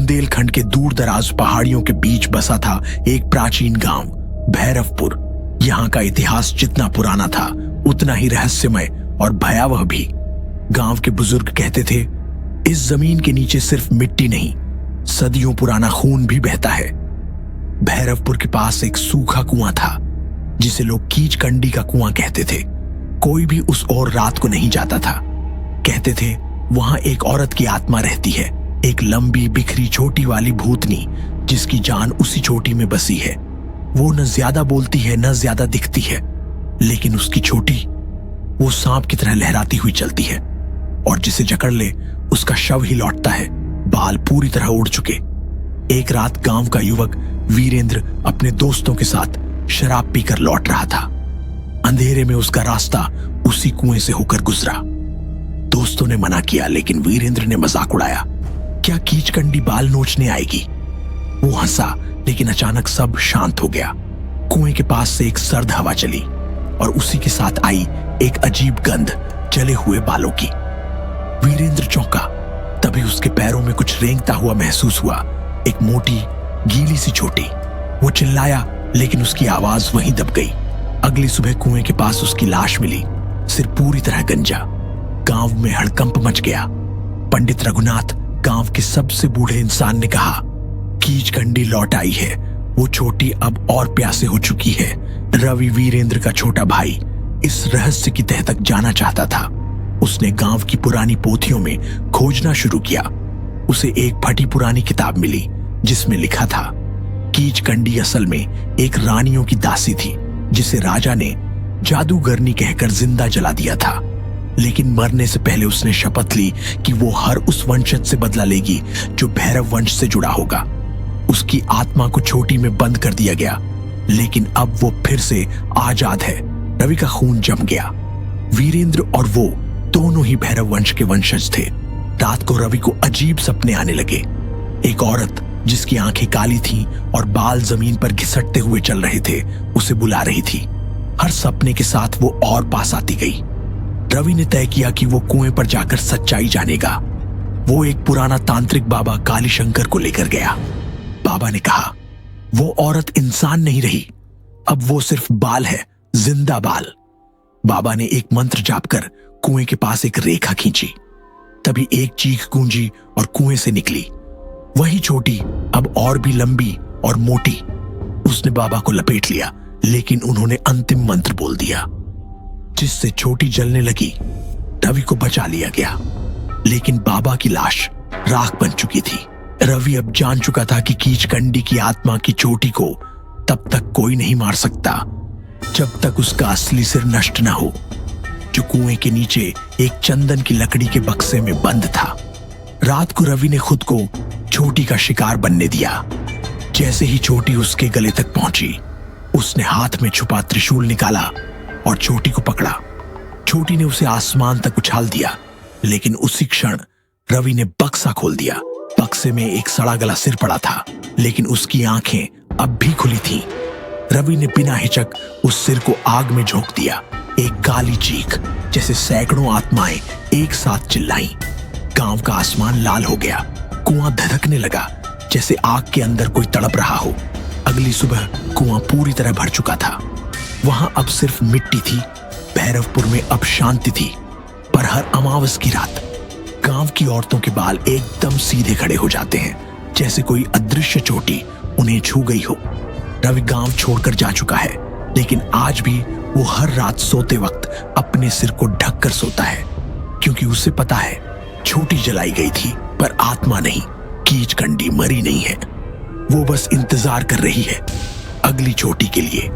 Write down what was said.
बुंदेलखंड के दूर दराज पहाड़ियों के बीच बसा था एक प्राचीन गांव भैरवपुर। यहाँ का इतिहास जितना पुराना था उतना ही रहस्यमय और भयावह भी। गांव के बुजुर्ग कहते थे, इस जमीन के नीचे सिर्फ मिट्टी नहीं, सदियों पुराना खून भी बहता है। भैरवपुर के पास एक सूखा कुआं था जिसे लोग कीचकंडी का कुआं कहते थे। कोई भी उस ओर रात को नहीं जाता था। कहते थे वहां एक औरत की आत्मा रहती है, एक लंबी बिखरी चोटी वाली भूतनी जिसकी जान उसी चोटी में बसी है। वो न ज्यादा बोलती है न ज्यादा दिखती है, लेकिन उसकी चोटी वो सांप की तरह लहराती हुई चलती है और जिसे जकड़ ले उसका शव ही लौटता है, बाल पूरी तरह उड़ चुके। एक रात गांव का युवक वीरेंद्र अपने दोस्तों के साथ शराब पीकर लौट रहा था। अंधेरे में उसका रास्ता उसी कुएं से होकर गुजरा। दोस्तों ने मना किया, लेकिन वीरेंद्र ने मजाक उड़ाया, क्या कीचकंडी बाल नोचने आएगी? वो हंसा, लेकिन अचानक सब शांत हो गया। कुएं के पास से एक सर्द हवा चली और उसी के साथ आई एक अजीब गंध जले हुए बालों की। वीरेंद्र चौंका, तभी उसके पैरों में कुछ रेंगता हुआ महसूस हुआ, एक मोटी गीली सी चोटी। वो चिल्लाया, लेकिन उसकी आवाज वहीं दब गई। अगली सुबह कुएं के पास उसकी लाश मिली, सिर पूरी तरह गंजा। गांव में हड़कंप मच गया। पंडित रघुनाथ, गांव के सबसे बूढ़े इंसान, ने कहा, कीचकंडी लौट आई है। वो चोटी अब और प्यासे हो चुकी है। रवि, वीरेंद्र का छोटा भाई, इस रहस्य की तह तक जाना चाहता था। उसने गांव की पुरानी पोथियों में खोजना शुरू किया। उसे एक फटी पुरानी किताब मिली जिसमें लिखा था, कीचकंडी असल में एक रानियों की दासी थी जिसे राजा ने जादूगरनी कहकर जिंदा जला दिया था। लेकिन मरने से पहले उसने शपथ ली कि वो हर उस वंशज से बदला लेगी जो भैरव वंश से जुड़ा होगा। उसकी आत्मा को चोटी में बंद कर दिया गया, लेकिन अब वो फिर से आजाद है। रवि का खून जम गया। वीरेंद्र और वो दोनों ही भैरव वंश के वंशज थे। रात को रवि को अजीब सपने आने लगे। एक औरत जिसकी आंखें काली थीं और बाल जमीन पर घिसटते हुए चल रहे थे, उसे बुला रही थी। हर सपने के साथ वो और पास आती गई। रवि ने तय किया कि वो कुएं पर जाकर सच्चाई जानेगा। वो एक पुराना तांत्रिक बाबा कालीशंकर को लेकर गया। बाबा ने कहा, वो औरत इंसान नहीं रही, अब वो सिर्फ बाल है, जिंदा बाल। बाबा ने एक मंत्र जाप कर कुएं के पास एक रेखा खींची। तभी एक चीख गूंजी और कुएं से निकली वही चोटी, अब और भी लंबी और मोटी। उसने बाबा को लपेट लिया, लेकिन उन्होंने अंतिम मंत्र बोल दिया, जिससे चोटी जलने लगी। रवि को बचा लिया गया, लेकिन बाबा की लाश राख बन चुकी थी। रवि अब जान चुका था कि कीचकंडी की आत्मा की चोटी को तब तक कोई नहीं मार सकता जब तक उसका असली सिर नष्ट न हो, जो कुएं के नीचे एक चंदन की लकड़ी के बक्से में बंद था। रात को रवि ने खुद को चोटी का शिकार बनने दिया। जैसे ही चोटी उसके गले तक पहुंची, उसने हाथ में छुपा त्रिशूल निकाला और चोटी को पकड़ा। चोटी ने उसे आसमान तक उछाल दिया, लेकिन उसी क्षण रवि ने बक्सा खोल दिया। बक्से में एक सड़ा गला सिर पड़ा था, लेकिन उसकी आंखें अब भी खुली थीं। रवि ने बिना हिचक उस सिर को आग में झोंक दिया। एक काली चीख जैसे सैकड़ों आत्माएं एक साथ चिल्लाईं। गांव का आसमान लाल हो गया। कुआं धधकने लगा जैसे आग के अंदर कोई तड़प रहा हो। अगली सुबह कुआं पूरी तरह भर चुका था। वहां अब सिर्फ मिट्टी थी। भैरवपुर में अब शांति थी। पर हर अमावस की रात गांव की औरतों के बाल एकदम सीधे खड़े हो जाते हैं, जैसे कोई अदृश्य चोटी उन्हें छू गई हो। रवि गांव छोड़कर जा चुका है, लेकिन आज भी वो हर रात सोते वक्त अपने सिर को ढककर सोता है, क्योंकि उसे पता है चोटी जलाई गई थी पर आत्मा नहीं। कीचकंडी मरी नहीं है, वो बस इंतजार कर रही है अगली चोटी के लिए।